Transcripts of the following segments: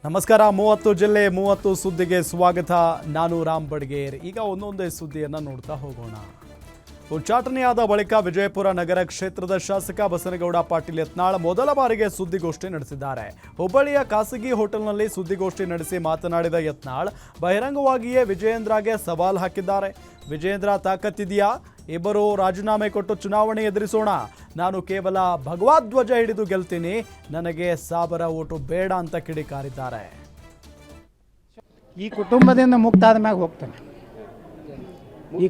ನಮಸ್ಕಾರ. 30 ಜಿಲ್ಲೆ 30 ಸುದ್ದಿಗೆ ಸ್ವಾಗತ. ನಾನು ರಾಮ್ ಬಡ್ಗೇರ್. ಈಗ ಒಂದೊಂದೇ ಸುದ್ದಿಯನ್ನು ನೋಡ್ತಾ ಹೋಗೋಣ. ಉಚ್ಚಾಟನೆಯಾದ ಬಳಿಕ ವಿಜಯಪುರ ನಗರ ಕ್ಷೇತ್ರದ ಶಾಸಕ ಬಸನಗೌಡ ಪಾಟೀಲ್ ಯತ್ನಾಳ್ ಮೊದಲ ಬಾರಿಗೆ ಸುದ್ದಿಗೋಷ್ಠಿ ನಡೆಸಿದ್ದಾರೆ. ಹುಬ್ಬಳ್ಳಿಯ ಖಾಸಗಿ ಹೋಟೆಲ್ನಲ್ಲಿ ಸುದ್ದಿಗೋಷ್ಠಿ ನಡೆಸಿ ಮಾತನಾಡಿದ ಯತ್ನಾಳ್ ಬಹಿರಂಗವಾಗಿಯೇ ವಿಜಯೇಂದ್ರಗೆ ಸವಾಲ್ ಹಾಕಿದ್ದಾರೆ. ವಿಜಯೇಂದ್ರ ತಾಕತ್ತಿದೆಯಾ? ಇಬ್ಬರು ರಾಜೀನಾಮೆ ಕೊಟ್ಟು ಚುನಾವಣೆ ಎದುರಿಸೋಣ. ನಾನು ಕೇವಲ ಭಗವಧ್ವಜ ಹಿಡಿದು ಗೆಲ್ತೀನಿ. ನನಗೆ 1000 ಓಟು ಬೇಡ ಅಂತ ಕಿಡಿಕಾರಿದ್ದಾರೆ. ಈ ಕುಟುಂಬದಿಂದ ಮುಕ್ತ ಆದ ಮ್ಯಾಗ ಹೋಗ್ತಾನೆ. ಈ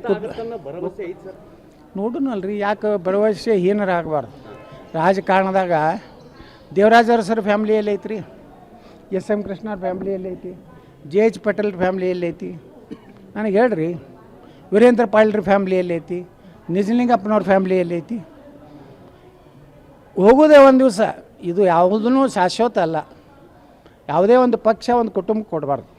ನೋಡೋಣಲ್ರಿ, ಯಾಕೆ ಭರವಸೆ ಹೀನರಾಗಬಾರ್ದು. ರಾಜಕಾರಣದಾಗ ದೇವರಾಜ ಅರಸರ ಫ್ಯಾಮ್ಲಿಯಲ್ಲಿ ಐತ್ರಿ, SM ಕೃಷ್ಣವ್ರ ಫ್ಯಾಮ್ಲಿಯಲ್ಲಿ ಐತಿ, JH ಪಟೇಲ್ ಫ್ಯಾಮ್ಲಿಯಲ್ಲಿ ಐತಿ, ನನಗೆ ಹೇಳ್ರಿ ವೀರೇಂದ್ರ ಪಾಟೀಲ್ರ ಫ್ಯಾಮ್ಲಿಯಲ್ಲಿ ಐತಿ, ನಿಜಲಿಂಗಪ್ಪನವ್ರ ಫ್ಯಾಮ್ಲಿಯಲ್ಲಿ ಐತಿ. ಹೋಗೋದೇ ಒಂದು ದಿವಸ. ಇದು ಯಾವುದೂ ಶಾಶ್ವತ ಅಲ್ಲ. ಯಾವುದೇ ಒಂದು ಪಕ್ಷ ಒಂದು ಕುಟುಂಬ ಕೊಡಬಾರ್ದು.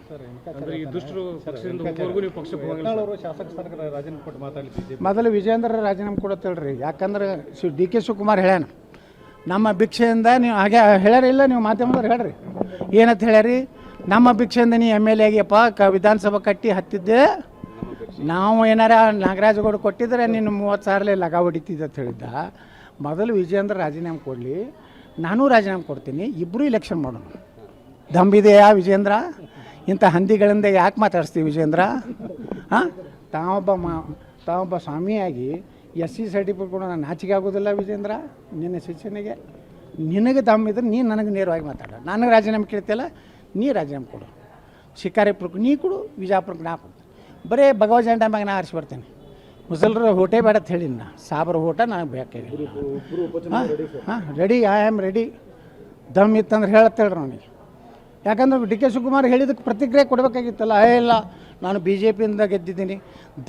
ಮೊದಲು ವಿಜಯೇಂದ್ರ ರಾಜೀನಾಮೆ ಕೊಡತ್ತೇಳ್ರಿ. ಯಾಕಂದ್ರೆ DK ಶಿವಕುಮಾರ್ ಹೇಳ್ಯಾನ, ನಮ್ಮ ಭಿಕ್ಷೆಯಿಂದ ನೀವು ಹಾಗೆ ಹೇಳ್ಯಾರ ಇಲ್ಲ, ನೀವು ಮಾಧ್ಯಮದವ್ರು ಹೇಳ್ರಿ ಏನಂತ ಹೇಳ್ಯಾರಿ, ನಮ್ಮ ಭಿಕ್ಷೆಯಿಂದ ನೀ MLA ಆಗಿಯಪ್ಪ, ವಿಧಾನಸಭಾ ಕಟ್ಟಿ ಹತ್ತಿದ್ದೆ, ನಾವು ಏನಾರ ನಾಗರಾಜಗೌಡ ಕೊಟ್ಟಿದ್ರೆ ನೀನು 30,000 ಲಗ ಹೊಡಿತಿದ್ದೆ ಅಂತ ಹೇಳಿದ್ದ. ಮೊದಲು ವಿಜಯೇಂದ್ರ ರಾಜೀನಾಮೆ ಕೊಡಲಿ, ನಾನು ರಾಜೀನಾಮೆ ಕೊಡ್ತೀನಿ, ಇಬ್ಬರು ಇಲೆಕ್ಷನ್ ಮಾಡೋಣ. ದಮ್ಬಿದೆಯಾ ವಿಜೇಂದ್ರ? ಇಂಥ ಹಂದಿಗಳಿಂದ ಯಾಕೆ ಮಾತಾಡಿಸ್ತೀವಿ ವಿಜೇಂದ್ರ? ಹಾಂ, ತಾವೊಬ್ಬ ಸ್ವಾಮಿಯಾಗಿ SC ಸರ್ಟಿಫಿಕೇಟ್ ಕೊಡೋ ನಾಚಿಕೆ ಆಗೋದಿಲ್ಲ ವಿಜೇಂದ್ರ? ನಿನ್ನ ಶಿಕ್ಷಣಿಗೆ ನಿನಗೆ ದಮ್ಮಿದ್ರೆ ನೀನು ನನಗೆ ನೇರವಾಗಿ ಮಾತಾಡ. ನನಗೆ ರಾಜೀನಾಮೆ ಕೇಳ್ತಿಯಲ್ಲ, ನೀ ರಾಜೀನಾಮೆ ಕೊಡು. ಶಿಕಾರಿಪುರಕ್ಕೆ ನೀ ಕೊಡು, ವಿಜಯಪುರಕ್ಕೆ ನಾ ಕೊಡು. ಬರೀ ಭಗವಜ್ ಟೈಮಾಗ ನಾ ಆರಿಸಿ ಬರ್ತೇನೆ. ಮುಸಲ್ರ ಓಟೇ ಬೇಡ ಅಂತ ಹೇಳಿ, 1000 ಓಟ ನನಗೆ ಬೇಕಾಗಿದೆ. ಹಾಂ, ರೆಡಿ, ಐ ಆಮ್ ರೆಡಿ. ದಮ್ ಇತ್ತಂದ್ರೆ ಹೇಳತ್ತೇಳ್ರಿ ನನಗೆ. ಯಾಕಂದ್ರೆ DK ಶಿವಕುಮಾರ್ ಹೇಳಿದಕ್ಕೆ ಪ್ರತಿಕ್ರಿಯೆ ಕೊಡಬೇಕಾಗಿತ್ತಲ್ಲ. ಇಲ್ಲ ನಾನು BJPಯಿಂದ ಗೆದ್ದಿದ್ದೀನಿ,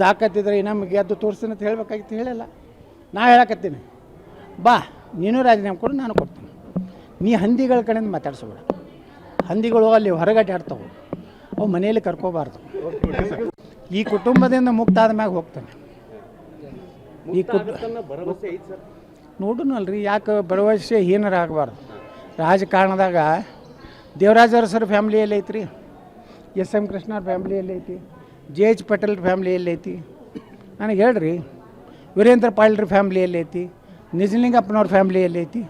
ದಾಖತ್ತಿದ್ರೆ ನಮಗೆ ಗೆದ್ದು ತೋರಿಸ್ತೀನಿ ಅಂತ ಹೇಳಬೇಕಾಗಿತ್ತು. ಹೇಳಿಲ್ಲ. ನಾ ಹೇಳಕತ್ತೀನಿ, ಬಾ ನೀನು ರಾಜೀನಾಮೆ ಕೊಡು, ನಾನು ಕೊಡ್ತೀನಿ. ನೀ ಹಂದಿಗಳ ಕಡೆಯಿಂದ ಮಾತಾಡ್ಸೋಬೇಡ. ಹಂದಿಗಳು ಅಲ್ಲಿ ಹೊರಗಡೆ ಆಡ್ತಾವೆ, ಅವು ಮನೆಯಲ್ಲಿ ಕರ್ಕೋಬಾರ್ದು. ಈ ಕುಟುಂಬದಿಂದ ಮುಕ್ತ ಆದ ಮ್ಯಾಗ ಹೋಗ್ತಾನೆ. ಈ ನೋಡೋಣಲ್ರಿ, ಯಾಕೆ ಭರವಸೆ ಹೀನರಾಗಬಾರ್ದು. ರಾಜಕಾರಣದಾಗ ದೇವರಾಜ ಅರಸರ ಫ್ಯಾಮ್ಲಿಯಲ್ಲಿ ಐತ್ರಿ, SM ಕೃಷ್ಣವ್ರ ಫ್ಯಾಮ್ಲಿಯಲ್ಲಿ ಐತಿ, JH ಪಟೇಲ್ ಫ್ಯಾಮ್ಲಿಯಲ್ಲಿ ಐತಿ, ನನಗೆ ಹೇಳ್ರಿ ವೀರೇಂದ್ರ ಪಾಟೀಲ್ರ ಫ್ಯಾಮ್ಲಿಯಲ್ಲಿ ಐತಿ, ನಿಜಲಿಂಗಪ್ಪನವ್ರ ಫ್ಯಾಮ್ಲಿಯಲ್ಲಿ ಐತಿ.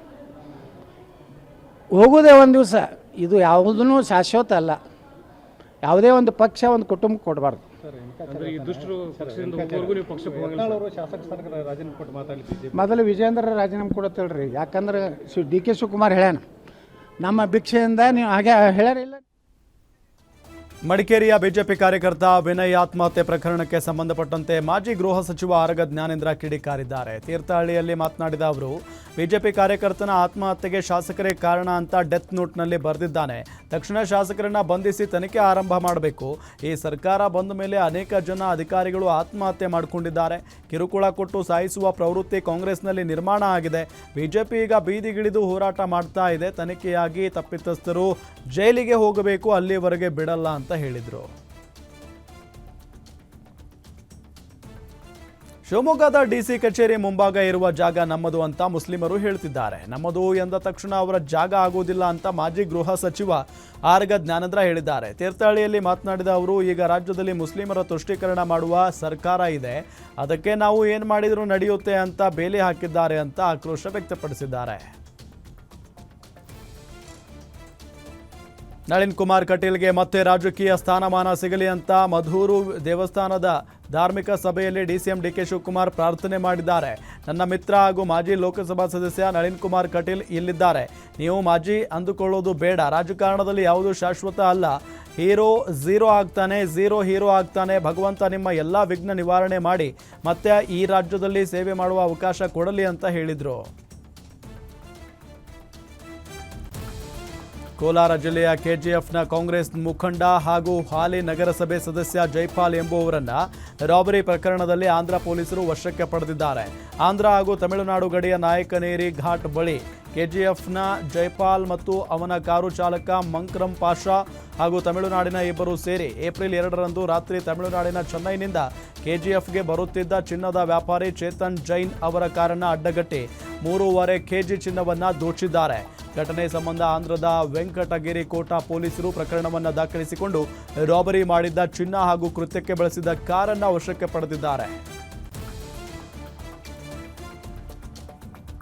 ಹೋಗೋದೇ ಒಂದು ದಿವಸ. ಇದು ಯಾವುದೂ ಶಾಶ್ವತ ಅಲ್ಲ. ಯಾವುದೇ ಒಂದು ಪಕ್ಷ ಒಂದು ಕುಟುಂಬ ಕೊಡಬಾರ್ದು. ಮೊದಲು ವಿಜಯೇಂದ್ರ ರಾಜೀನಾಮೆ ಕೊಡತ್ತೇಳ್ರಿ. ಯಾಕಂದ್ರೆ DK ಶಿವಕುಮಾರ್ ಹೇಳ್ಯಾನ, ನಮ್ಮ ಭಿಕ್ಷೆಯಿಂದ ನೀವು ಹಾಗೆ ಹೇಳ್ಯಾರ ಇಲ್ಲ. ಮಡಿಕೇರಿಯ ಬಿಜೆಪಿ ಕಾರ್ಯಕರ್ತ ವಿನಯ್ ಆತ್ಮಹತ್ಯೆ ಪ್ರಕರಣಕ್ಕೆ ಸಂಬಂಧಪಟ್ಟಂತೆ ಮಾಜಿ ಗೃಹ ಸಚಿವ ಆರಗ ಜ್ಞಾನೇಂದ್ರ ಕಿಡಿಕಾರಿದ್ದಾರೆ. ತೀರ್ಥಹಳ್ಳಿಯಲ್ಲಿ ಮಾತನಾಡಿದ ಅವರು, ಬಿಜೆಪಿ ಕಾರ್ಯಕರ್ತನ ಆತ್ಮಹತ್ಯೆಗೆ ಶಾಸಕರೇ ಕಾರಣ ಅಂತ ಡೆತ್ ನೋಟ್ನಲ್ಲಿ ಬರೆದಿದ್ದಾನೆ. ತಕ್ಷಣ ಶಾಸಕರನ್ನ ಬಂಧಿಸಿ ತನಿಖೆ ಆರಂಭ ಮಾಡಬೇಕು. ಈ ಸರ್ಕಾರ ಬಂದ ಮೇಲೆ ಅನೇಕ ಜನ ಅಧಿಕಾರಿಗಳು ಆತ್ಮಹತ್ಯೆ ಮಾಡಿಕೊಂಡಿದ್ದಾರೆ. ಕಿರುಕುಳ ಕೊಟ್ಟು ಸಾಯಿಸುವ ಪ್ರವೃತ್ತಿ ಕಾಂಗ್ರೆಸ್ನಲ್ಲಿ ನಿರ್ಮಾಣ ಆಗಿದೆ. ಬಿಜೆಪಿ ಈಗ ಬೀದಿಗಿಳಿದು ಹೋರಾಟ ಮಾಡ್ತಾ ಇದೆ. ತನಿಖೆಯಾಗಿ ತಪ್ಪಿತಸ್ಥರು ಜೈಲಿಗೆ ಹೋಗಬೇಕು, ಅಲ್ಲಿವರೆಗೆ ಬಿಡಲ್ಲ ಅಂತ ಹೇಳಿದರು. ಶಿವಮೊಗ್ಗದ DC ಕಚೇರಿ ಮುಂಭಾಗ ಇರುವ ಜಾಗ ನಮ್ಮದು ಅಂತ ಮುಸ್ಲಿಮರು ಹೇಳ್ತಿದ್ದಾರೆ. ನಮ್ಮದು ಎಂದ ತಕ್ಷಣ ಅವರ ಜಾಗ ಆಗುವುದಿಲ್ಲ ಅಂತ ಮಾಜಿ ಗೃಹ ಸಚಿವ ಆರಗ ಜ್ಞಾನೇಂದ್ರ ಹೇಳಿದ್ದಾರೆ. ತೀರ್ಥಹಳ್ಳಿಯಲ್ಲಿ ಮಾತನಾಡಿದ ಅವರು, ಈಗ ರಾಜ್ಯದಲ್ಲಿ ಮುಸ್ಲಿಮರ ತುಷ್ಟೀಕರಣ ಮಾಡುವ ಸರ್ಕಾರ ಇದೆ, ಅದಕ್ಕೆ ನಾವು ಏನು ಮಾಡಿದರೂ ನಡೆಯುತ್ತೆ ಅಂತ ಬೇಲಿ ಹಾಕಿದ್ದಾರೆ ಅಂತ ಆಕ್ರೋಶ ವ್ಯಕ್ತಪಡಿಸಿದ್ದಾರೆ. ನಳಿನ್ ಕುಮಾರ್ ಕಟೀಲ್ಗೆ ಮತ್ತೆ ರಾಜಕೀಯ ಸ್ಥಾನಮಾನ ಸಿಗಲಿ ಅಂತ ಮಧೂರು ದೇವಸ್ಥಾನದ ಧಾರ್ಮಿಕ ಸಭೆಯಲ್ಲಿ DCM DK ಶಿವಕುಮಾರ್ ಪ್ರಾರ್ಥನೆ ಮಾಡಿದ್ದಾರೆ. ನನ್ನ ಮಿತ್ರ ಹಾಗೂ ಮಾಜಿ ಲೋಕಸಭಾ ಸದಸ್ಯ ನಳಿನ್ ಕುಮಾರ್ ಕಟೀಲ್ ಇಲ್ಲಿದ್ದಾರೆ. ನೀವು ಮಾಜಿ ಅಂದುಕೊಳ್ಳೋದು ಬೇಡ. ರಾಜಕಾರಣದಲ್ಲಿ ಯಾವುದು ಶಾಶ್ವತ ಅಲ್ಲ. ಹೀರೋ ಝೀರೋ ಆಗ್ತಾನೆ, ಝೀರೋ ಹೀರೋ ಆಗ್ತಾನೆ. ಭಗವಂತ ನಿಮ್ಮ ಎಲ್ಲ ವಿಘ್ನ ನಿವಾರಣೆ ಮಾಡಿ ಮತ್ತೆ ಈ ರಾಜ್ಯದಲ್ಲಿ ಸೇವೆ ಮಾಡುವ ಅವಕಾಶ ಕೊಡಲಿ ಅಂತ ಹೇಳಿದರು. ಕೋಲಾರ ಜಿಲ್ಲೆಯ KGFನ ಕಾಂಗ್ರೆಸ್ ಮುಖಂಡ ಹಾಗೂ ಹಾಲಿ ನಗರಸಭೆ ಸದಸ್ಯ ಜೈಪಾಲ್ ಎಂಬುವವರನ್ನ ರಾಬರಿ ಪ್ರಕರಣದಲ್ಲಿ ಆಂಧ್ರ ಪೊಲೀಸರು ವಶಕ್ಕೆ ಪಡೆದಿದ್ದಾರೆ. ಆಂಧ್ರ ಹಾಗೂ ತಮಿಳುನಾಡು ಗಡಿಯ ನಾಯಕನೇರಿ ಘಾಟ್ ಬಳಿ KGFನ ಜೈಪಾಲ್ ಮತ್ತು ಅವನ ಕಾರು ಚಾಲಕ ಮಂಕ್ರಂ ಪಾಷಾ ಹಾಗೂ ತಮಿಳುನಾಡಿನ ಇಬ್ಬರು ಸೇರಿ ಏಪ್ರಿಲ್ 2ರಂದು ರಾತ್ರಿ ತಮಿಳುನಾಡಿನ ಚೆನ್ನೈನಿಂದ KGFಗೆ ಬರುತ್ತಿದ್ದ ಚಿನ್ನದ ವ್ಯಾಪಾರಿ ಚೇತನ್ ಜೈನ್ ಅವರ ಕಾರನ್ನು ಅಡ್ಡಗಟ್ಟಿ 3.5 kg ಚಿನ್ನವನ್ನು ದೋಚಿದ್ದಾರೆ. ಘಟನೆ ಸಂಬಂಧ ಆಂಧ್ರದ ವೆಂಕಟಗಿರಿ ಕೋಟಾ ಪೊಲೀಸರು ಪ್ರಕರಣವನ್ನು ದಾಖಲಿಸಿಕೊಂಡು ರಾಬರಿ ಮಾಡಿದ್ದ ಚಿನ್ನ ಹಾಗೂ ಕೃತ್ಯಕ್ಕೆ ಬಳಸಿದ ಕಾರನ್ನು ವಶಕ್ಕೆ ಪಡೆದಿದ್ದಾರೆ.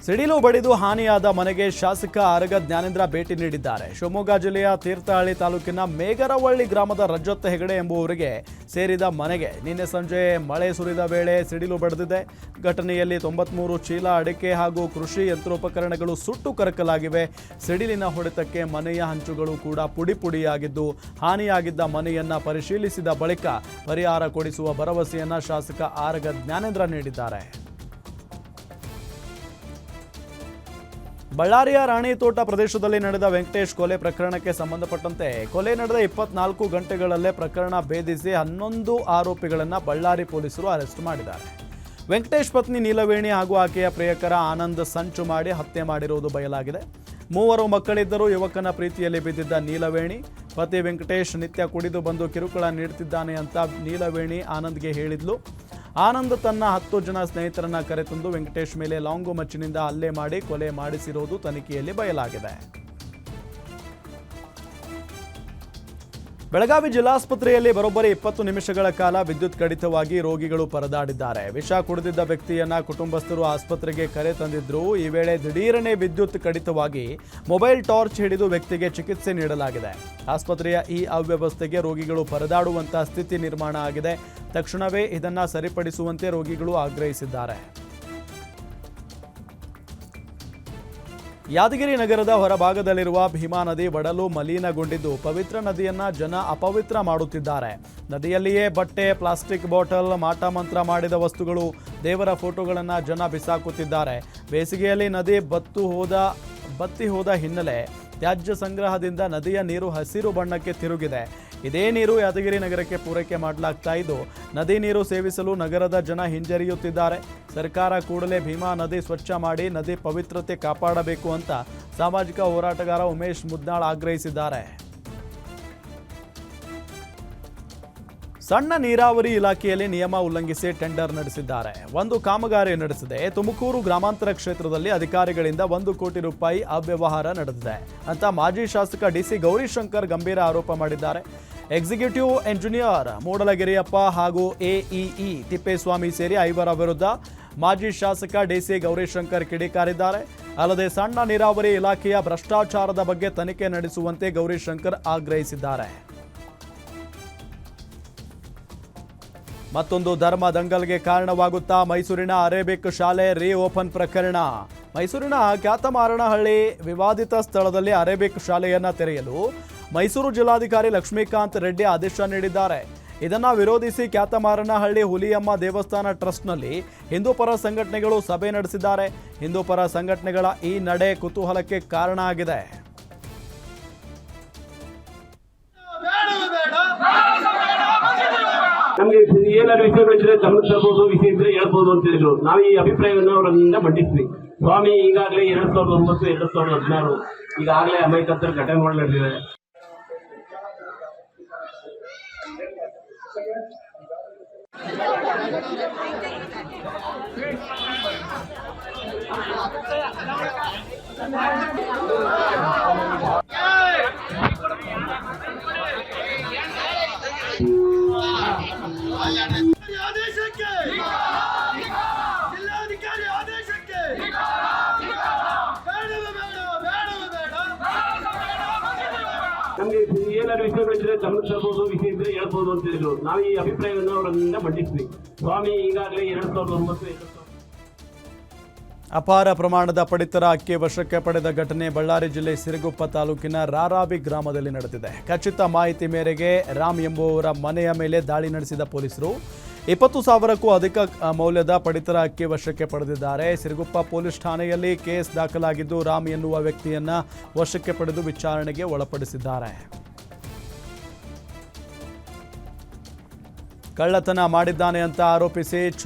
ಸಿಡಿಲು ಬಡಿದು ಹಾನಿಯಾದ ಮನೆಗೆ ಶಾಸಕ ಆರಗ ಜ್ಞಾನೇಂದ್ರ ಭೇಟಿ ನೀಡಿದ್ದಾರೆ. ಶಿವಮೊಗ್ಗ ಜಿಲ್ಲೆಯ ತೀರ್ಥಹಳ್ಳಿ ತಾಲೂಕಿನ ಮೇಗರವಳ್ಳಿ ಗ್ರಾಮದ ರಜತ್ ಹೆಗಡೆ ಎಂಬುವರಿಗೆ ಸೇರಿದ ಮನೆಗೆ ನಿನ್ನೆ ಸಂಜೆ ಮಳೆ ಸುರಿದ ವೇಳೆ ಸಿಡಿಲು ಬಡಿದಿದೆ. ಘಟನೆಯಲ್ಲಿ 93 ಚೀಲ ಅಡಿಕೆ ಹಾಗೂ ಕೃಷಿ ಯಂತ್ರೋಪಕರಣಗಳು ಸುಟ್ಟು ಕರಕಲಾಗಿವೆ. ಸಿಡಿಲಿನ ಹೊಡೆತಕ್ಕೆ ಮನೆಯ ಹಂಚುಗಳು ಕೂಡ ಪುಡಿ ಪುಡಿಯಾಗಿದ್ದು, ಹಾನಿಯಾಗಿದ್ದ ಮನೆಯನ್ನ ಪರಿಶೀಲಿಸಿದ ಬಳಿಕ ಪರಿಹಾರ ಕೊಡಿಸುವ ಭರವಸೆಯನ್ನ ಶಾಸಕ ಆರಗ ಜ್ಞಾನೇಂದ್ರ ನೀಡಿದ್ದಾರೆ. ಬಳ್ಳಾರಿಯ ರಾಣಿತೋಟ ಪ್ರದೇಶದಲ್ಲಿ ನಡೆದ ವೆಂಕಟೇಶ್ ಕೊಲೆ ಪ್ರಕರಣಕ್ಕೆ ಸಂಬಂಧಪಟ್ಟಂತೆ ಕೊಲೆ ನಡೆದ 24 ಗಂಟೆಗಳಲ್ಲೇ ಪ್ರಕರಣ ಭೇದಿಸಿ 11 ಆರೋಪಿಗಳನ್ನು ಬಳ್ಳಾರಿ ಪೊಲೀಸರು ಅರೆಸ್ಟ್ ಮಾಡಿದ್ದಾರೆ. ವೆಂಕಟೇಶ್ ಪತ್ನಿ ನೀಲವೇಣಿ ಹಾಗೂ ಆಕೆಯ ಪ್ರಿಯಕರ ಆನಂದ್ ಸಂಚು ಮಾಡಿ ಹತ್ಯೆ ಮಾಡಿರುವುದು ಬಯಲಾಗಿದೆ. 3 ಮಕ್ಕಳಿದ್ದರೂ ಯುವಕನ ಪ್ರೀತಿಯಲ್ಲಿ ಬಿದ್ದಿದ್ದ ನೀಲವೇಣಿ ಪತಿ ವೆಂಕಟೇಶ್ ನಿತ್ಯ ಕುಡಿದು ಬಂದು ಕಿರುಕುಳ ನೀಡುತ್ತಿದ್ದಾನೆ ಅಂತ ನೀಲವೇಣಿ ಆನಂದ್ಗೆ ಹೇಳಿದ್ಲು. ಆನಂದ್ ತನ್ನ 10 ಜನ ಸ್ನೇಹಿತರನ್ನ ಕರೆತಂದು ವೆಂಕಟೇಶ್ ಮೇಲೆ ಲಾಂಗು ಮಚ್ಚಿನಿಂದ ಹಲ್ಲೆ ಮಾಡಿ ಕೊಲೆ ಮಾಡಿಸಿರುವುದು ತನಿಖೆಯಲ್ಲಿ ಬಯಲಾಗಿದೆ. ಬೆಳಗಾವಿ ಜಿಲ್ಲಾಸ್ಪತ್ರೆಯಲ್ಲಿ ಬರೋಬ್ಬರಿ 20 ನಿಮಿಷಗಳ ಕಾಲ ವಿದ್ಯುತ್ ಕಡಿತವಾಗಿ ರೋಗಿಗಳು ಪರದಾಡಿದ್ದಾರೆ. ವಿಷ ಕುಡಿದಿದ್ದ ವ್ಯಕ್ತಿಯನ್ನ ಕುಟುಂಬಸ್ಥರು ಆಸ್ಪತ್ರೆಗೆ ಕರೆ ತಂದಿದ್ರು. ಈ ವೇಳೆ ದಿಢೀರನೆ ವಿದ್ಯುತ್ ಕಡಿತವಾಗಿ ಮೊಬೈಲ್ ಟಾರ್ಚ್ ಹಿಡಿದು ವ್ಯಕ್ತಿಗೆ ಚಿಕಿತ್ಸೆ ನೀಡಲಾಗಿದೆ. ಆಸ್ಪತ್ರೆಯ ಈ ಅವ್ಯವಸ್ಥೆಗೆ ರೋಗಿಗಳು ಪರದಾಡುವಂತಹ ಸ್ಥಿತಿ ನಿರ್ಮಾಣ ಆಗಿದೆ. ತಕ್ಷಣವೇ ಇದನ್ನ ಸರಿಪಡಿಸುವಂತೆ ರೋಗಿಗಳು ಆಗ್ರಹಿಸಿದ್ದಾರೆ. ಯಾದಗಿರಿ ನಗರದ ಹೊರಭಾಗದಲ್ಲಿರುವ ಭೀಮಾ ನದಿ ಒಡಲು ಮಲಿನಗೊಂಡಿದ್ದು ಪವಿತ್ರ ನದಿಯನ್ನ ಜನ ಅಪವಿತ್ರ ಮಾಡುತ್ತಿದ್ದಾರೆ. ನದಿಯಲ್ಲಿಯೇ ಬಟ್ಟೆ, ಪ್ಲಾಸ್ಟಿಕ್ ಬಾಟಲ್, ಮಾಟ ಮಂತ್ರ ಮಾಡಿದ ವಸ್ತುಗಳು, ದೇವರ ಫೋಟೋಗಳನ್ನು ಜನ ಬಿಸಾಕುತ್ತಿದ್ದಾರೆ. ಬೇಸಿಗೆಯಲ್ಲಿ ನದಿ ಬತ್ತಿ ಹೋದ ಹಿನ್ನೆಲೆ ತ್ಯಾಜ್ಯ ಸಂಗ್ರಹದಿಂದ ನದಿಯ ನೀರು ಹಸಿರು ಬಣ್ಣಕ್ಕೆ ತಿರುಗಿದೆ. ಇದೇ ನೀರು ಯಾದಗಿರಿ ನಗರಕ್ಕೆ ಪೂರೈಕೆ ಮಾಡಲಾಗ್ತಾ ಇದ್ದು ನದಿ ನೀರು ಸೇವಿಸಲು ನಗರದ ಜನ ಹಿಂಜರಿಯುತ್ತಿದ್ದಾರೆ. ಸರ್ಕಾರ ಕೂಡಲೇ ಭೀಮಾ ನದಿ ಸ್ವಚ್ಛ ಮಾಡಿ ನದಿ ಪವಿತ್ರತೆ ಕಾಪಾಡಬೇಕು ಅಂತ ಸಾಮಾಜಿಕ ಹೋರಾಟಗಾರ ಉಮೇಶ್ ಮುದ್ನಾಳ್ ಆಗ್ರಹಿಸಿದ್ದಾರೆ. ಸಣ್ಣ ನೀರಾವರಿ ಇಲಾಖೆಯಲ್ಲಿ ನಿಯಮ ಉಲ್ಲಂಘಿಸಿ ಟೆಂಡರ್ ನಡೆಸಿದ್ದಾರೆ. ಒಂದು ಕಾಮಗಾರಿ ನಡೆಸಿದೆ. ತುಮಕೂರು ಗ್ರಾಮಾಂತರ ಕ್ಷೇತ್ರದಲ್ಲಿ ಅಧಿಕಾರಿಗಳಿಂದ 1 ಕೋಟಿ ರೂಪಾಯಿ ಅವ್ಯವಹಾರ ನಡೆದಿದೆ ಅಂತ ಮಾಜಿ ಶಾಸಕ ಡಿಸಿ ಗೌರಿಶಂಕರ್ ಗಂಭೀರ ಆರೋಪ ಮಾಡಿದ್ದಾರೆ. ಎಕ್ಸಿಕ್ಯೂಟಿವ್ ಎಂಜಿನಿಯರ್ ಮೂಡಲಗಿರಿಯಪ್ಪ ಹಾಗೂ ಎಇಇ ತಿಪ್ಪೇಸ್ವಾಮಿ ಸೇರಿ 5 ವಿರುದ್ಧ ಮಾಜಿ ಶಾಸಕ ಡಿಸಿ ಗೌರಿಶಂಕರ್ ಕಿಡಿಕಾರಿದ್ದಾರೆ. ಅಲ್ಲದೆ ಸಣ್ಣ ನೀರಾವರಿ ಇಲಾಖೆಯ ಭ್ರಷ್ಟಾಚಾರದ ಬಗ್ಗೆ ತನಿಖೆ ನಡೆಸುವಂತೆ ಗೌರಿಶಂಕರ್ ಆಗ್ರಹಿಸಿದ್ದಾರೆ. ಮತ್ತೊಂದು ಧರ್ಮ ದಂಗಲ್ಗೆ ಕಾರಣವಾಗುತ್ತಾ ಮೈಸೂರಿನ ಅರೇಬಿಕ್ ಶಾಲೆ ರೀಓಪನ್ ಪ್ರಕರಣ. ಮೈಸೂರಿನ ಕ್ಯಾತಮಾರನಹಳ್ಳಿ ವಿವಾದಿತ ಸ್ಥಳದಲ್ಲಿ ಅರೇಬಿಕ್ ಶಾಲೆಯನ್ನ ತೆರೆಯಲು ಮೈಸೂರು ಜಿಲ್ಲಾಧಿಕಾರಿ ಲಕ್ಷ್ಮೀಕಾಂತ್ ರೆಡ್ಡಿ ಆದೇಶ ನೀಡಿದ್ದಾರೆ. ಇದನ್ನು ವಿರೋಧಿಸಿ ಕ್ಯಾತಮಾರನಹಳ್ಳಿ ಹುಲಿಯಮ್ಮ ದೇವಸ್ಥಾನ ಟ್ರಸ್ಟ್ನಲ್ಲಿ ಹಿಂದೂ ಪರ ಸಂಘಟನೆಗಳು ಸಭೆ ನಡೆಸಿದ್ದಾರೆ. ಹಿಂದೂ ಪರ ಸಂಘಟನೆಗಳ ಈ ನಡೆ ಕುತೂಹಲಕ್ಕೆ ಕಾರಣ ಆಗಿದೆ. ನಮಗೆ ಏನಾದ್ರು ವಿಷಯಗಳಿದ್ರೆ ಗಮನಕ್ಕೆ ತರಬಹುದು, ವಿಷಯ ಇದ್ರೆ ಹೇಳ್ಬೋದು ಅಂತ ಹೇಳಿದ್ರು. ನಾವು ಈ ಅಭಿಪ್ರಾಯವನ್ನು ಅವರಿಂದ ಮಂಡಿಸಿದ್ವಿ. ಸ್ವಾಮಿ ಈಗಾಗಲೇ 2009, 2016 ಈಗಾಗಲೇ ಅಮಾಯಕತ್ತರ ಘಟನೆಗಳು ನಡೆದಿದೆ. ಆದೇಶಕ್ಕೆ ಜಿಲ್ಲಾಧಿಕಾರಿ ಆದೇಶಕ್ಕೆ ನಮಗೆ ಏನಾದ್ರು ವಿಷಯಗಳಿದ್ರೆ ಗಮನಕ್ಕೆ ತರಬಹುದು, ವಿಷಯ ಇದ್ರೆ ಹೇಳ್ಬೋದು ಅಂತ ಹೇಳಿದ್ರು. ನಾವು ಈ ಅಭಿಪ್ರಾಯವನ್ನು ಅವರಿಂದ ಮಂಡಿಸಿದ್ವಿ. ಸ್ವಾಮಿ ಈಗಾಗಲೇ 2009, 2016 ಅಪಾರ ಪ್ರಮಾಣದ ಪಡಿತರ ಅಕ್ಕಿ ವಶಕ್ಕೆ ಪಡೆದ ಘಟನೆ ಬಳ್ಳಾರಿ ಜಿಲ್ಲೆ ಸಿರುಗುಪ್ಪ ತಾಲೂಕಿನ ರಾರಾವಿ ಗ್ರಾಮದಲ್ಲಿ ನಡೆದಿದೆ. ಖಚಿತ ಮಾಹಿತಿ ಮೇರೆಗೆ ರಾಮ್ ಎಂಬುವವರ ಮನೆಯ ಮೇಲೆ ದಾಳಿ ನಡೆಸಿದ ಪೊಲೀಸರು 20,000ಕ್ಕೂ ಅಧಿಕ ಮೌಲ್ಯದ ಪಡಿತರ ಅಕ್ಕಿ ವಶಕ್ಕೆ ಪಡೆದಿದ್ದಾರೆ. ಸಿರುಗುಪ್ಪ ಪೊಲೀಸ್ ಠಾಣೆಯಲ್ಲಿ ಕೇಸ್ ದಾಖಲಾಗಿದ್ದು ರಾಮ್ ಎನ್ನುವ ವ್ಯಕ್ತಿಯನ್ನ ವಶಕ್ಕೆ ಪಡೆದು ವಿಚಾರಣೆಗೆ ಒಳಪಡಿಸಿದ್ದಾರೆ. ಕಳ್ಳತನ ಮಾಡಿದ್ದಾನೆ ಅಂತ ಆರೋಪಿಸಿ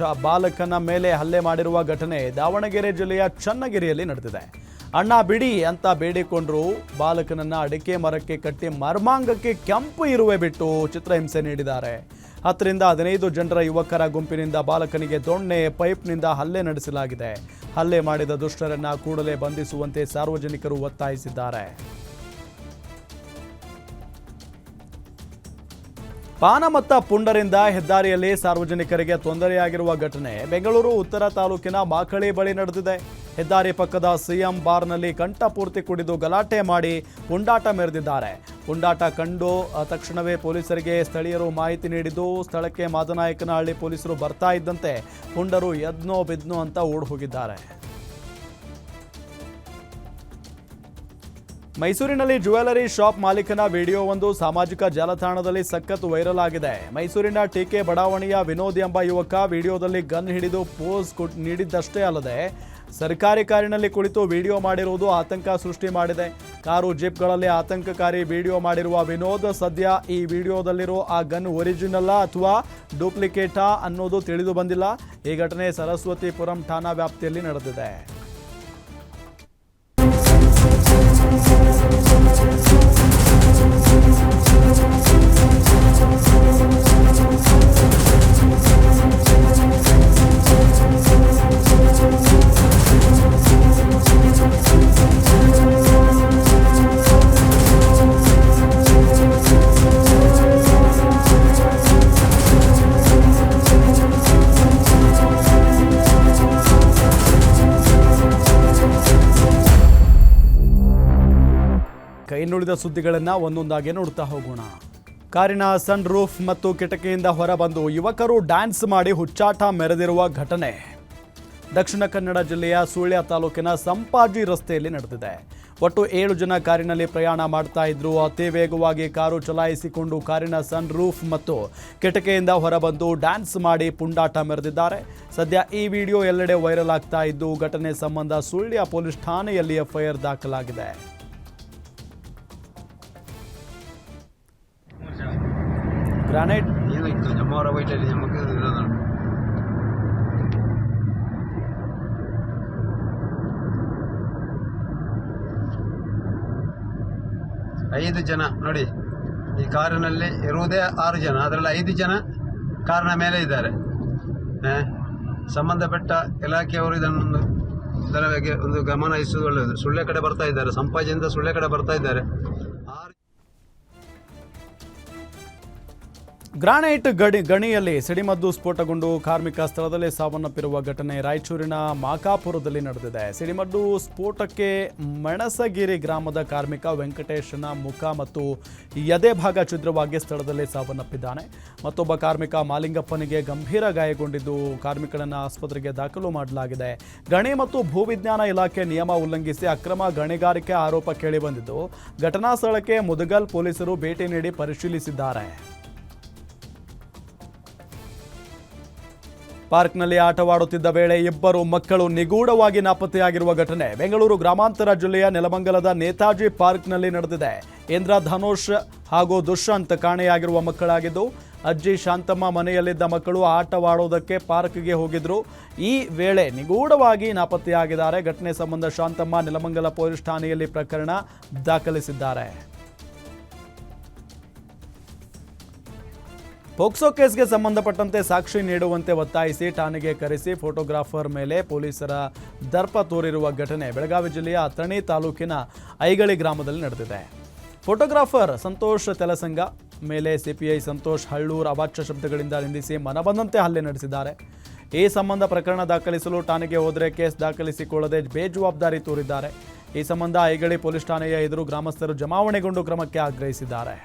ಬಾಲಕನ ಮೇಲೆ ಹಲ್ಲೆ ಮಾಡಿರುವ ಘಟನೆ ದಾವಣಗೆರೆ ಜಿಲ್ಲೆಯ ಚನ್ನಗಿರಿಯಲ್ಲಿ ನಡೆದಿದೆ. ಅಣ್ಣ ಬಿಡಿ ಅಂತ ಬೇಡಿಕೊಂಡ್ರು ಬಾಲಕನನ್ನ ಅಡಿಕೆ ಮರಕ್ಕೆ ಕಟ್ಟಿ ಮರ್ಮಾಂಗಕ್ಕೆ ಕೆಂಪು ಇರುವೆ ಬಿಟ್ಟು ಚಿತ್ರಹಿಂಸೆ ನೀಡಿದ್ದಾರೆ. 10ರಿಂದ 15 ಜನರ ಯುವಕರ ಗುಂಪಿನಿಂದ ಬಾಲಕನಿಗೆ ದೊಣ್ಣೆ ಪೈಪ್ನಿಂದ ಹಲ್ಲೆ ನಡೆಸಲಾಗಿದೆ. ಹಲ್ಲೆ ಮಾಡಿದ ದುಷ್ಟರನ್ನ ಕೂಡಲೇ ಬಂಧಿಸುವಂತೆ ಸಾರ್ವಜನಿಕರು ಒತ್ತಾಯಿಸಿದ್ದಾರೆ. ಪಾನಮತ್ತ ಪುಂಡರಿಂದ ಹೆದ್ದಾರಿಯಲ್ಲಿ ಸಾರ್ವಜನಿಕರಿಗೆ ತೊಂದರೆಯಾಗಿರುವ ಘಟನೆ ಬೆಂಗಳೂರು ಉತ್ತರ ತಾಲೂಕಿನ ಮಾಕಳಿ ಬಳಿ ನಡೆದಿದೆ. ಹೆದ್ದಾರಿ ಪಕ್ಕದ ಸಿಎಂ ಬಾರ್ನಲ್ಲಿ ಕಂಠಪೂರ್ತಿ ಕುಡಿದು ಗಲಾಟೆ ಮಾಡಿ ಪುಂಡಾಟ ಮೆರೆದಿದ್ದಾರೆ. ಪುಂಡಾಟ ಕಂಡು ತಕ್ಷಣವೇ ಪೊಲೀಸರಿಗೆ ಸ್ಥಳೀಯರು ಮಾಹಿತಿ ನೀಡಿದ್ದು, ಸ್ಥಳಕ್ಕೆ ಮಾದನಾಯಕನಹಳ್ಳಿ ಪೊಲೀಸರು ಬರ್ತಾ ಇದ್ದಂತೆ ಪುಂಡರು ಎದ್ನೋ ಬಿದ್ನೋ ಅಂತ ಓಡ್ ಹೋಗಿದ್ದಾರೆ. ಮೈಸೂರಿನಲ್ಲಿ ಜ್ಯುವೆಲರಿ ಶಾಪ್ ಮಾಲೀಕನ ವಿಡಿಯೋವೊಂದು ಸಾಮಾಜಿಕ ಜಾಲತಾಣದಲ್ಲಿ ಸಖತ್ ವೈರಲ್ ಆಗಿದೆ. ಮೈಸೂರಿನ ಟಿಕೆ ಬಡಾವಣೆಯ ವಿನೋದ್ ಎಂಬ ಯುವಕ ವಿಡಿಯೋದಲ್ಲಿ ಗನ್ ಹಿಡಿದು ಪೋಸ್ ನೀಡಿದ್ದಷ್ಟೇ ಅಲ್ಲದೆ ಸರ್ಕಾರಿ ಕಾರಿನಲ್ಲಿ ಕುಳಿತು ವಿಡಿಯೋ ಮಾಡಿರುವುದು ಆತಂಕ ಸೃಷ್ಟಿ ಮಾಡಿದೆ. ಕಾರು ಜೀಪ್ಗಳಲ್ಲಿ ಆತಂಕಕಾರಿ ವಿಡಿಯೋ ಮಾಡಿರುವ ವಿನೋದ್ ಸದ್ಯ ಈ ವಿಡಿಯೋದಲ್ಲಿರೋ ಆ ಗನ್ ಒರಿಜಿನಲ್ಲಾ ಅಥವಾ ಡೂಪ್ಲಿಕೇಟಾ ಅನ್ನೋದು ತಿಳಿದು ಬಂದಿಲ್ಲ. ಈ ಘಟನೆ ಸರಸ್ವತಿಪುರಂ ಠಾಣಾ ವ್ಯಾಪ್ತಿಯಲ್ಲಿ ನಡೆದಿದೆ. ಇನ್ನುಳಿದ ಸುದ್ದಿಗಳನ್ನು ಒಂದೊಂದಾಗಿ ನೋಡ್ತಾ ಹೋಗೋಣ. ಕಾರಿನ ಸನ್ ರೂಫ್ ಮತ್ತು ಕಿಟಕಿಯಿಂದ ಹೊರಬಂದು ಯುವಕರು ಡ್ಯಾನ್ಸ್ ಮಾಡಿ ಹುಚ್ಚಾಟ ಮೆರೆದಿರುವ ಘಟನೆ ದಕ್ಷಿಣ ಕನ್ನಡ ಜಿಲ್ಲೆಯ ಸುಳ್ಯ ತಾಲೂಕಿನ ಸಂಪಾಜಿ ರಸ್ತೆಯಲ್ಲಿ ನಡೆದಿದೆ. ಒಟ್ಟು 7 ಜನ ಕಾರಿನಲ್ಲಿ ಪ್ರಯಾಣ ಮಾಡ್ತಾ ಇದ್ರು. ಅತಿ ವೇಗವಾಗಿ ಕಾರು ಚಲಾಯಿಸಿಕೊಂಡು ಕಾರಿನ ಸನ್ ರೂಫ್ ಮತ್ತು ಕಿಟಕಿಯಿಂದ ಹೊರಬಂದು ಡ್ಯಾನ್ಸ್ ಮಾಡಿ ಪುಂಡಾಟ ಮೆರೆದಿದ್ದಾರೆ. ಸದ್ಯ ಈ ವಿಡಿಯೋ ಎಲ್ಲೆಡೆ ವೈರಲ್ ಆಗ್ತಾ ಇದ್ದು, ಘಟನೆ ಸಂಬಂಧ ಸುಳ್ಯ ಪೊಲೀಸ್ ಠಾಣೆಯಲ್ಲಿ ಎಫ್ಐಆರ್ ದಾಖಲಾಗಿದೆ. ಗ್ರಾನೈಟ್ ಐದು ಜನ ನೋಡಿ, ಈ ಕಾರಿನಲ್ಲಿ ಇರುವುದೇ 6 ಜನ, ಅದರಲ್ಲಿ 5 ಜನ ಕಾರಿನ ಮೇಲೆ ಇದ್ದಾರೆ. ಸಂಬಂಧಪಟ್ಟ ಇಲಾಖೆಯವರು ಇದರ ಬಗ್ಗೆ ಒಂದು ಗಮನ ಹರಿಸುವುದು ಒಳ್ಳೆಯದು. ಸುಳ್ಯ ಕಡೆ ಬರ್ತಾ ಇದ್ದಾರೆ, ಸಂಪಾಜಿಯಿಂದ ಸುಳ್ಯ ಕಡೆ ಬರ್ತಾ ಇದ್ದಾರೆ. ಗ್ರಾನೈಟ್ ಗಣಿಯಲ್ಲಿ ಸಿಡಿಮದ್ದು ಸ್ಫೋಟಗೊಂಡು ಕಾರ್ಮಿಕ ಸ್ಥಳದಲ್ಲೇ ಸಾವನ್ನಪ್ಪಿರುವ ಘಟನೆ ರಾಯಚೂರಿನ ಮಾಕಾಪುರದಲ್ಲಿ ನಡೆದಿದೆ. ಸಿಡಿಮದ್ದು ಸ್ಫೋಟಕ್ಕೆ ಮೆಣಸಗಿರಿ ಗ್ರಾಮದ ಕಾರ್ಮಿಕ ವೆಂಕಟೇಶನ ಮುಖ ಮತ್ತು ಎದೆ ಭಾಗ ಛಿದ್ರವಾಗಿ ಸ್ಥಳದಲ್ಲೇ ಸಾವನ್ನಪ್ಪಿದ್ದಾನೆ. ಮತ್ತೊಬ್ಬ ಕಾರ್ಮಿಕ ಮಾಲಿಂಗಪ್ಪನಿಗೆ ಗಂಭೀರ ಗಾಯಗೊಂಡಿದ್ದು ಕಾರ್ಮಿಕನನ್ನು ಆಸ್ಪತ್ರೆಗೆ ದಾಖಲು ಮಾಡಲಾಗಿದೆ. ಗಣಿ ಮತ್ತು ಭೂವಿಜ್ಞಾನ ಇಲಾಖೆ ನಿಯಮ ಉಲ್ಲಂಘಿಸಿ ಅಕ್ರಮ ಗಣಿಗಾರಿಕೆ ಆರೋಪ ಕೇಳಿಬಂದಿದ್ದು, ಘಟನಾ ಸ್ಥಳಕ್ಕೆ ಮುದಗಲ್ ಪೊಲೀಸರು ಭೇಟಿ ನೀಡಿ ಪರಿಶೀಲಿಸಿದ್ದಾರೆ. ಪಾರ್ಕ್ನಲ್ಲಿ ಆಟವಾಡುತ್ತಿದ್ದ ವೇಳೆ 2 ಮಕ್ಕಳು ನಿಗೂಢವಾಗಿ ನಾಪತ್ತೆಯಾಗಿರುವ ಘಟನೆ ಬೆಂಗಳೂರು ಗ್ರಾಮಾಂತರ ಜಿಲ್ಲೆಯ ನೆಲಮಂಗಲದ ನೇತಾಜಿ ಪಾರ್ಕ್ನಲ್ಲಿ ನಡೆದಿದೆ. ಇಂದ್ರಧನುಷ್ ಹಾಗೂ ದುಷ್ಯಂತ್ ಕಾಣೆಯಾಗಿರುವ ಮಕ್ಕಳಾಗಿದ್ದು, ಅಜ್ಜಿ ಶಾಂತಮ್ಮ ಮನೆಯಲ್ಲಿದ್ದ ಮಕ್ಕಳು ಆಟವಾಡುವುದಕ್ಕೆ ಪಾರ್ಕ್ಗೆ ಹೋಗಿದ್ರು. ಈ ವೇಳೆ ನಿಗೂಢವಾಗಿ ನಾಪತ್ತೆಯಾಗಿದ್ದಾರೆ. ಘಟನೆ ಸಂಬಂಧ ಶಾಂತಮ್ಮ ನೆಲಮಂಗಲ ಪೊಲೀಸ್ ಠಾಣೆಯಲ್ಲಿ ಪ್ರಕರಣ ದಾಖಲಿಸಿದ್ದಾರೆ. ಪೋಕ್ಸೋ ಕೇಸ್ಗೆ ಸಂಬಂಧಪಟ್ಟಂತೆ ಸಾಕ್ಷಿ ನೀಡುವಂತೆ ಒತ್ತಾಯಿಸಿ ಠಾಣೆಗೆ ಕರೆಸಿ ಫೋಟೋಗ್ರಾಫರ್ ಮೇಲೆ ಪೊಲೀಸರ ದರ್ಪ ತೋರಿರುವ ಘಟನೆ ಬೆಳಗಾವಿ ಜಿಲ್ಲೆಯ ಅಥಣಿ ತಾಲೂಕಿನ ಐಗಳಿ ಗ್ರಾಮದಲ್ಲಿ ನಡೆದಿದೆ. ಫೋಟೋಗ್ರಾಫರ್ ಸಂತೋಷ್ ತೆಲಸಂಗ ಮೇಲೆ ಸಿಪಿಐ ಸಂತೋಷ್ ಹಳ್ಳೂರ್ ಅವಾಚ್ಯ ಶಬ್ದಗಳಿಂದ ನಿಂದಿಸಿ ಮನಬಂದಂತೆ ಹಲ್ಲೆ ನಡೆಸಿದ್ದಾರೆ. ಈ ಸಂಬಂಧ ಪ್ರಕರಣ ದಾಖಲಿಸಲು ಠಾಣೆಗೆ ಹೋದರೆ ಕೇಸ್ ದಾಖಲಿಸಿಕೊಳ್ಳದೆ ಬೇಜವಾಬ್ದಾರಿ ತೋರಿದ್ದಾರೆ. ಈ ಸಂಬಂಧ ಐಗಳಿ ಪೊಲೀಸ್ ಠಾಣೆಯ ಎದುರು ಗ್ರಾಮಸ್ಥರು ಜಮಾವಣೆಗೊಂಡು ಕ್ರಮಕ್ಕೆ ಆಗ್ರಹಿಸಿದ್ದಾರೆ.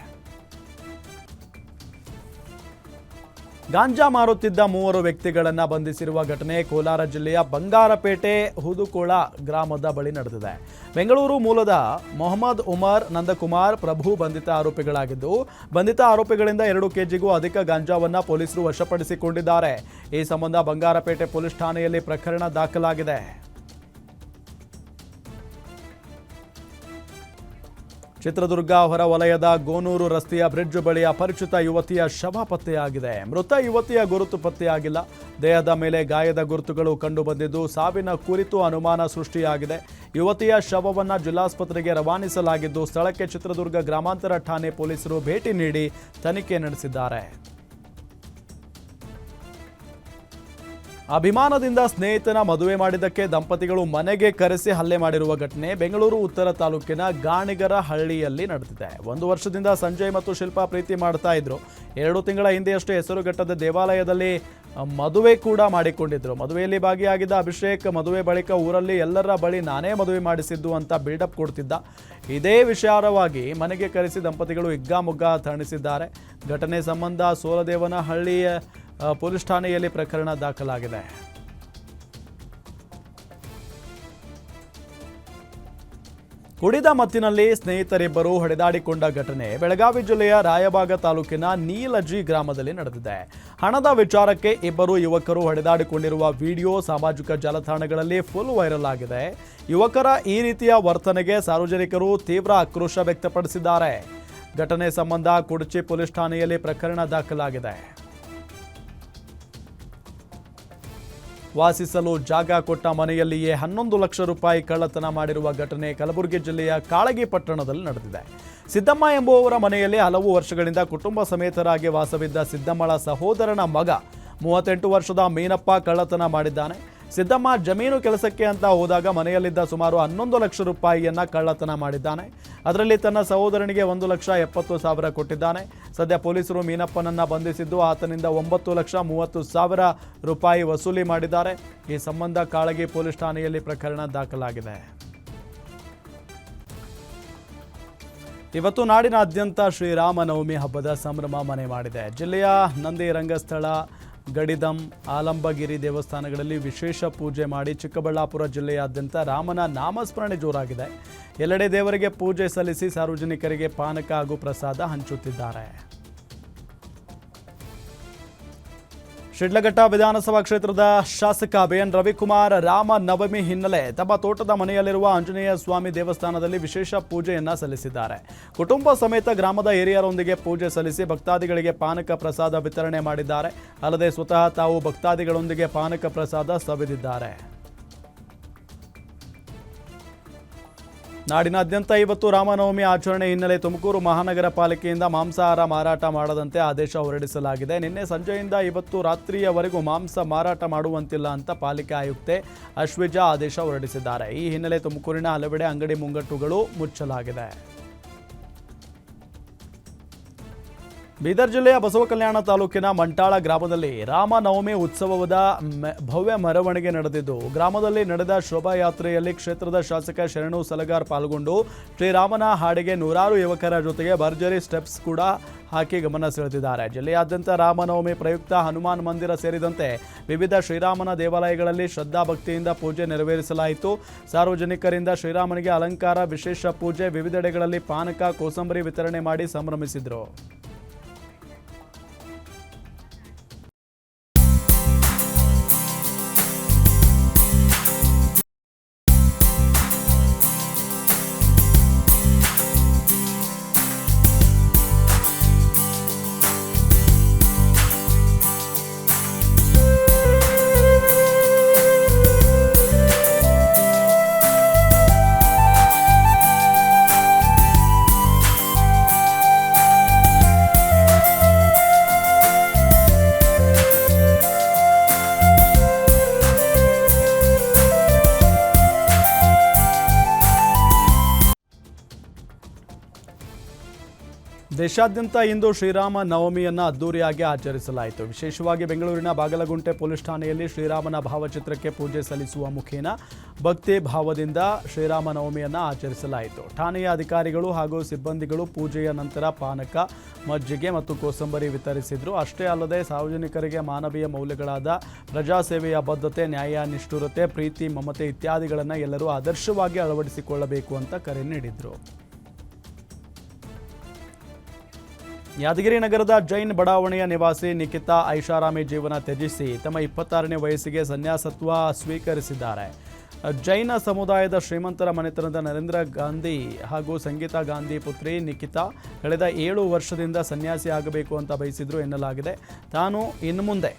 ಗಾಂಜಾ ಮಾರುತ್ತಿದ್ದ 3 ವ್ಯಕ್ತಿಗಳನ್ನು ಬಂಧಿಸಿರುವ ಘಟನೆ ಕೋಲಾರ ಜಿಲ್ಲೆಯ ಬಂಗಾರಪೇಟೆ ಹುದುಕೋಳ ಗ್ರಾಮದ ಬಳಿ ನಡೆದಿದೆ. ಬೆಂಗಳೂರು ಮೂಲದ ಮೊಹಮ್ಮದ್ ಉಮರ್, ನಂದಕುಮಾರ್, ಪ್ರಭು ಬಂಧಿತ ಆರೋಪಿಗಳಾಗಿದ್ದು, ಬಂಧಿತ ಆರೋಪಿಗಳಿಂದ 2 ಕೆಜಿಗೂ ಅಧಿಕ ಗಾಂಜಾವನ್ನು ಪೊಲೀಸರು ವಶಪಡಿಸಿಕೊಂಡಿದ್ದಾರೆ. ಈ ಸಂಬಂಧ ಬಂಗಾರಪೇಟೆ ಪೊಲೀಸ್ ಠಾಣೆಯಲ್ಲಿ ಪ್ರಕರಣ ದಾಖಲಾಗಿದೆ. ಚಿತ್ರದುರ್ಗ ಹೊರವಲಯದ ಗೋನೂರು ರಸ್ತೆಯ ಬ್ರಿಡ್ಜ್ ಬಳಿ ಅಪರಿಚಿತ ಯುವತಿಯ ಶವ ಪತ್ತೆಯಾಗಿದೆ. ಮೃತ ಯುವತಿಯ ಗುರುತು ಪತ್ತೆಯಾಗಿಲ್ಲ. ದೇಹದ ಮೇಲೆ ಗಾಯದ ಗುರುತುಗಳು ಕಂಡುಬಂದಿದ್ದು, ಸಾವಿನ ಕುರಿತು ಅನುಮಾನ ಸೃಷ್ಟಿಯಾಗಿದೆ. ಯುವತಿಯ ಶವವನ್ನು ಜಿಲ್ಲಾಸ್ಪತ್ರೆಗೆ ರವಾನಿಸಲಾಗಿದ್ದು, ಸ್ಥಳಕ್ಕೆ ಚಿತ್ರದುರ್ಗ ಗ್ರಾಮಾಂತರ ಠಾಣೆ ಪೊಲೀಸರು ಭೇಟಿ ನೀಡಿ ತನಿಖೆ ನಡೆಸಿದ್ದಾರೆ. ಅಭಿಮಾನದಿಂದ ಸ್ನೇಹಿತನ ಮದುವೆ ಮಾಡಿದ್ದಕ್ಕೆ ದಂಪತಿಗಳು ಮನೆಗೆ ಕರೆಸಿ ಹಲ್ಲೆ ಮಾಡಿರುವ ಘಟನೆ ಬೆಂಗಳೂರು ಉತ್ತರ ತಾಲೂಕಿನ ಗಾಣಿಗರ ಹಳ್ಳಿಯಲ್ಲಿ ನಡೆದಿದೆ. 1 ವರ್ಷದಿಂದ ಸಂಜಯ್ ಮತ್ತು ಶಿಲ್ಪಾ ಪ್ರೀತಿ ಮಾಡ್ತಾ ಇದ್ರು. 2 ತಿಂಗಳ ಹಿಂದೆಯಷ್ಟೇ ಹೆಸರುಘಟ್ಟದ ದೇವಾಲಯದಲ್ಲಿ ಮದುವೆ ಕೂಡ ಮಾಡಿಕೊಂಡಿದ್ರು. ಮದುವೆಯಲ್ಲಿ ಭಾಗಿಯಾಗಿದ್ದ ಅಭಿಷೇಕ್ ಮದುವೆ ಬಳಿಕ ಊರಲ್ಲಿ ಎಲ್ಲರ ಬಳಿ ನಾನೇ ಮದುವೆ ಮಾಡಿಸಿದ್ದು ಅಂತ ಬಿಲ್ಡಪ್ ಕೊಡ್ತಿದ್ದ. ಇದೇ ವಿಚಾರವಾಗಿ ಮನೆಗೆ ಕರೆಸಿ ದಂಪತಿಗಳು ಹಿಗ್ಗಾಮುಗ್ಗಾ ಥಳಿಸಿದ್ದಾರೆ. ಘಟನೆ ಸಂಬಂಧ ಸೋಲದೇವನಹಳ್ಳಿಯ ಪೊಲೀಸ್ ಠಾಣೆಯಲ್ಲಿ ಪ್ರಕರಣ ದಾಖಲಾಗಿದೆ. ಕುಡಿದ ಮತ್ತಿನಲ್ಲಿ ಸ್ನೇಹಿತರಿಬ್ಬರು ಹೊಡೆದಾಡಿಕೊಂಡ ಘಟನೆ ಬೆಳಗಾವಿ ಜಿಲ್ಲೆಯ ರಾಯಬಾಗ ತಾಲೂಕಿನ ನೀಲಜಿ ಗ್ರಾಮದಲ್ಲಿ ನಡೆದಿದೆ. ಹಣದ ವಿಚಾರಕ್ಕೆ ಇಬ್ಬರು ಯುವಕರು ಹೊಡೆದಾಡಿಕೊಂಡಿರುವ ವಿಡಿಯೋ ಸಾಮಾಜಿಕ ಜಾಲತಾಣಗಳಲ್ಲಿ ಫುಲ್ ವೈರಲ್ ಆಗಿದೆ. ಯುವಕರ ಈ ರೀತಿಯ ವರ್ತನೆಗೆ ಸಾರ್ವಜನಿಕರು ತೀವ್ರ ಆಕ್ರೋಶ ವ್ಯಕ್ತಪಡಿಸಿದ್ದಾರೆ. ಘಟನೆ ಸಂಬಂಧ ಕುಡಚಿ ಪೊಲೀಸ್ ಠಾಣೆಯಲ್ಲಿ ಪ್ರಕರಣ ದಾಖಲಾಗಿದೆ. ವಾಸಿಸಲು ಜಾಗ ಕೊಟ್ಟ ಮನೆಯಲ್ಲಿಯೇ 11 ಲಕ್ಷ ರೂಪಾಯಿ ಕಳ್ಳತನ ಮಾಡಿರುವ ಘಟನೆ ಕಲಬುರಗಿ ಜಿಲ್ಲೆಯ ಕಾಳಗಿ ಪಟ್ಟಣದಲ್ಲಿ ನಡೆದಿದೆ. ಸಿದ್ದಮ್ಮ ಎಂಬುವವರ ಮನೆಯಲ್ಲಿ ಹಲವು ವರ್ಷಗಳಿಂದ ಕುಟುಂಬ ಸಮೇತರಾಗಿ ವಾಸವಿದ್ದ ಸಿದ್ದಮ್ಮಳ ಸಹೋದರನ ಮಗ 38 ವರ್ಷದ ಮೀನಪ್ಪ ಕಳ್ಳತನ ಮಾಡಿದ್ದಾನೆ. ಸಿದ್ದಮ್ಮ ಜಮೀನು ಕೆಲಸಕ್ಕೆ ಅಂತ ಹೋದಾಗ ಮನೆಯಲ್ಲಿದ್ದ ಸುಮಾರು 11 ಲಕ್ಷ ರೂಪಾಯಿಯನ್ನ ಕಳ್ಳತನ ಮಾಡಿದ್ದಾನೆ. ಅದರಲ್ಲಿ ತನ್ನ ಸಹೋದರನಿಗೆ 1,70,000 ಕೊಟ್ಟಿದ್ದಾನೆ. ಸದ್ಯ ಪೊಲೀಸರು ಮೀನಪ್ಪನನ್ನ ಬಂಧಿಸಿದ್ದು ಆತನಿಂದ 9,30,000 ರೂಪಾಯಿ ವಸೂಲಿ ಮಾಡಿದ್ದಾರೆ. ಈ ಸಂಬಂಧ ಕಾಳಗಿ ಪೊಲೀಸ್ ಠಾಣೆಯಲ್ಲಿ ಪ್ರಕರಣ ದಾಖಲಾಗಿದೆ. ಇವತ್ತು ನಾಡಿನಾದ್ಯಂತ ಶ್ರೀರಾಮನವಮಿ ಹಬ್ಬದ ಸಂಭ್ರಮ ಮನೆ ಮಾಡಿದೆ. ಜಿಲ್ಲೆಯ ನಂದಿ ರಂಗಸ್ಥಳ, ಗಡಿದಂ, ಆಲಂಬಗಿರಿ ದೇವಸ್ಥಾನಗಳಲ್ಲಿ ವಿಶೇಷ ಪೂಜೆ ಮಾಡಿ ಚಿಕ್ಕಬಳ್ಳಾಪುರ ಜಿಲ್ಲೆಯಾದ್ಯಂತ ರಾಮನ ನಾಮಸ್ಮರಣೆ ಜೋರಾಗಿದೆ. ಎಲ್ಲೆಡೆ ದೇವರಿಗೆ ಪೂಜೆ ಸಲ್ಲಿಸಿ ಸಾರ್ವಜನಿಕರಿಗೆ ಪಾನಕ ಹಾಗೂ ಪ್ರಸಾದ ಹಂಚುತ್ತಿದ್ದಾರೆ. ಶಿಡ್ಲಘಟ್ಟ ವಿಧಾನಸಭಾ ಕ್ಷೇತ್ರದ ಶಾಸಕ ಬಿಎನ್ ರವಿಕುಮಾರ್ ರಾಮ ನವಮಿ ಹಿನ್ನೆಲೆ ತಮ್ಮ ತೋಟದ ಮನೆಯಲ್ಲಿರುವ ಆಂಜನೇಯ ಸ್ವಾಮಿ ದೇವಸ್ಥಾನದಲ್ಲಿ ವಿಶೇಷ ಪೂಜೆಯನ್ನ ಸಲ್ಲಿಸಿದ್ದಾರೆ. ಕುಟುಂಬ ಸಮೇತ ಗ್ರಾಮದ ಹಿರಿಯರೊಂದಿಗೆ ಪೂಜೆ ಸಲ್ಲಿಸಿ ಭಕ್ತಾದಿಗಳಿಗೆ ಪಾನಕ ಪ್ರಸಾದ ವಿತರಣೆ ಮಾಡಿದ್ದಾರೆ. ಅಲ್ಲದೆ ಸ್ವತಃ ತಾವು ಭಕ್ತಾದಿಗಳೊಂದಿಗೆ ಪಾನಕ ಪ್ರಸಾದ ಸವಿದಿದ್ದಾರೆ. ನಾಡಿನಾದ್ಯಂತ ಇವತ್ತು ರಾಮನವಮಿ ಆಚರಣೆ ಹಿನ್ನೆಲೆ ತುಮಕೂರು ಮಹಾನಗರ ಪಾಲಿಕೆಯಿಂದ ಮಾಂಸಾಹಾರ ಮಾರಾಟ ಮಾಡದಂತೆ ಆದೇಶ ಹೊರಡಿಸಲಾಗಿದೆ. ನಿನ್ನೆ ಸಂಜೆಯಿಂದ ಇವತ್ತು ರಾತ್ರಿಯವರೆಗೂ ಮಾಂಸ ಮಾರಾಟ ಮಾಡುವಂತಿಲ್ಲ ಅಂತ ಪಾಲಿಕೆ ಆಯುಕ್ತೆ ಅಶ್ವಿಜಾ ಆದೇಶ ಹೊರಡಿಸಿದ್ದಾರೆ. ಈ ಹಿನ್ನೆಲೆ ತುಮಕೂರಿನ ಹಲವೆಡೆ ಅಂಗಡಿ ಮುಂಗಟ್ಟುಗಳು ಮುಚ್ಚಲಾಗಿದೆ. ಬೀದರ್ ಜಿಲ್ಲೆಯ ಬಸವಕಲ್ಯಾಣ ತಾಲೂಕಿನ ಮಂಟಾಳ ಗ್ರಾಮದಲ್ಲಿ ರಾಮನವಮಿ ಉತ್ಸವದ ಭವ್ಯ ಮೆರವಣಿಗೆ ನಡೆದಿದ್ದು, ಗ್ರಾಮದಲ್ಲಿ ನಡೆದ ಶೋಭಾಯಾತ್ರೆಯಲ್ಲಿ ಕ್ಷೇತ್ರದ ಶಾಸಕ ಶರಣು ಸಲಗಾರ್ ಪಾಲ್ಗೊಂಡು ಶ್ರೀರಾಮನ ಹಾಡಿಗೆ ನೂರಾರು ಯುವಕರ ಜೊತೆಗೆ ಭರ್ಜರಿ ಸ್ಟೆಪ್ಸ್ ಕೂಡ ಹಾಕಿ ಗಮನ ಸೆಳೆದಿದ್ದಾರೆ. ಜಿಲ್ಲೆಯಾದ್ಯಂತ ರಾಮನವಮಿ ಪ್ರಯುಕ್ತ ಹನುಮಾನ್ ಮಂದಿರ ಸೇರಿದಂತೆ ವಿವಿಧ ಶ್ರೀರಾಮನ ದೇವಾಲಯಗಳಲ್ಲಿ ಶ್ರದ್ಧಾಭಕ್ತಿಯಿಂದ ಪೂಜೆ ನೆರವೇರಿಸಲಾಯಿತು. ಸಾರ್ವಜನಿಕರಿಂದ ಶ್ರೀರಾಮನಿಗೆ ಅಲಂಕಾರ, ವಿಶೇಷ ಪೂಜೆ, ವಿವಿಧೆಡೆಗಳಲ್ಲಿ ಪಾನಕ, ಕೋಸಂಬರಿ ವಿತರಣೆ ಮಾಡಿ ಸಂಭ್ರಮಿಸಿದರು. ದೇಶಾದ್ಯಂತ ಇಂದು ಶ್ರೀರಾಮ ನವಮಿಯನ್ನು ಅದ್ದೂರಿಯಾಗಿ ಆಚರಿಸಲಾಯಿತು. ವಿಶೇಷವಾಗಿ ಬೆಂಗಳೂರಿನ ಬಾಗಲಗುಂಟೆ ಪೊಲೀಸ್ ಠಾಣೆಯಲ್ಲಿ ಶ್ರೀರಾಮನ ಭಾವಚಿತ್ರಕ್ಕೆ ಪೂಜೆ ಸಲ್ಲಿಸುವ ಮುಖೇನ ಭಕ್ತಿ ಭಾವದಿಂದ ಶ್ರೀರಾಮ ನವಮಿಯನ್ನು ಆಚರಿಸಲಾಯಿತು. ಠಾಣೆಯ ಅಧಿಕಾರಿಗಳು ಹಾಗೂ ಸಿಬ್ಬಂದಿಗಳು ಪೂಜೆಯ ನಂತರ ಪಾನಕ, ಮಜ್ಜಿಗೆ ಮತ್ತು ಕೋಸಂಬರಿ ವಿತರಿಸಿದರು. ಅಷ್ಟೇ ಅಲ್ಲದೆ ಸಾರ್ವಜನಿಕರಿಗೆ ಮಾನವೀಯ ಮೌಲ್ಯಗಳಾದ ಪ್ರಜಾಸೇವೆಯ ಬದ್ಧತೆ, ನ್ಯಾಯ, ನಿಷ್ಠುರತೆ, ಪ್ರೀತಿ, ಮಮತೆ ಇತ್ಯಾದಿಗಳನ್ನು ಎಲ್ಲರೂ ಆದರ್ಶವಾಗಿ ಅಳವಡಿಸಿಕೊಳ್ಳಬೇಕು ಅಂತ ಕರೆ ನೀಡಿದರು. ಯಾದಗಿರಿ ನಗರದ ಜೈನ್ ಬಡಾವಣೆಯ ನಿವಾಸಿ ನಿಖಿತಾ ಐಷಾರಾಮಿ ಜೀವನ ತ್ಯಜಿಸಿ ತಮ್ಮ 26ನೇ ವಯಸ್ಸಿಗೆ ಸನ್ಯಾಸತ್ವ ಸ್ವೀಕರಿಸಿದ್ದಾರೆ. ಜೈನ ಸಮುದಾಯದ ಶ್ರೀಮಂತರ ಮನೆತನದ ನರೇಂದ್ರ ಗಾಂಧಿ ಹಾಗೂ ಸಂಗೀತಾ ಗಾಂಧಿ ಪುತ್ರಿ ನಿಖಿತಾ ಕಳೆದ 7 ವರ್ಷದಿಂದ ಸನ್ಯಾಸಿ ಆಗಬೇಕು ಅಂತ ಬಯಸಿದ್ರು ಎನ್ನಲಾಗಿದೆ. ತಾನು ಇನ್ನು ಮುಂದೆ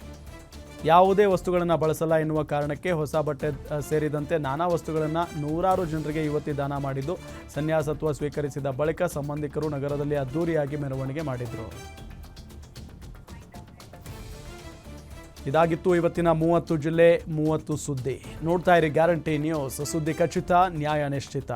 ಯಾವುದೇ ವಸ್ತುಗಳನ್ನು ಬಳಸಲ್ಲ ಎನ್ನುವ ಕಾರಣಕ್ಕೆ ಹೊಸ ಬಟ್ಟೆ ಸೇರಿದಂತೆ ನಾನಾ ವಸ್ತುಗಳನ್ನು ನೂರಾರು ಜನರಿಗೆ ಯುವತಿ ದಾನ ಮಾಡಿದ್ದು, ಸನ್ಯಾಸತ್ವ ಸ್ವೀಕರಿಸಿದ ಬಳಿಕ ಸಂಬಂಧಿಕರು ನಗರದಲ್ಲಿ ಅದ್ದೂರಿಯಾಗಿ ಮೆರವಣಿಗೆ ಮಾಡಿದರು. ಇದಾಗಿತ್ತು ಇವತ್ತಿನ 30 ಜಿಲ್ಲೆ 30 ಸುದ್ದಿ. ನೋಡ್ತಾ ಇರಿ ಗ್ಯಾರಂಟಿ ನ್ಯೂಸ್, ಸುದ್ದಿ ಖಚಿತ, ನ್ಯಾಯ ನಿಶ್ಚಿತ.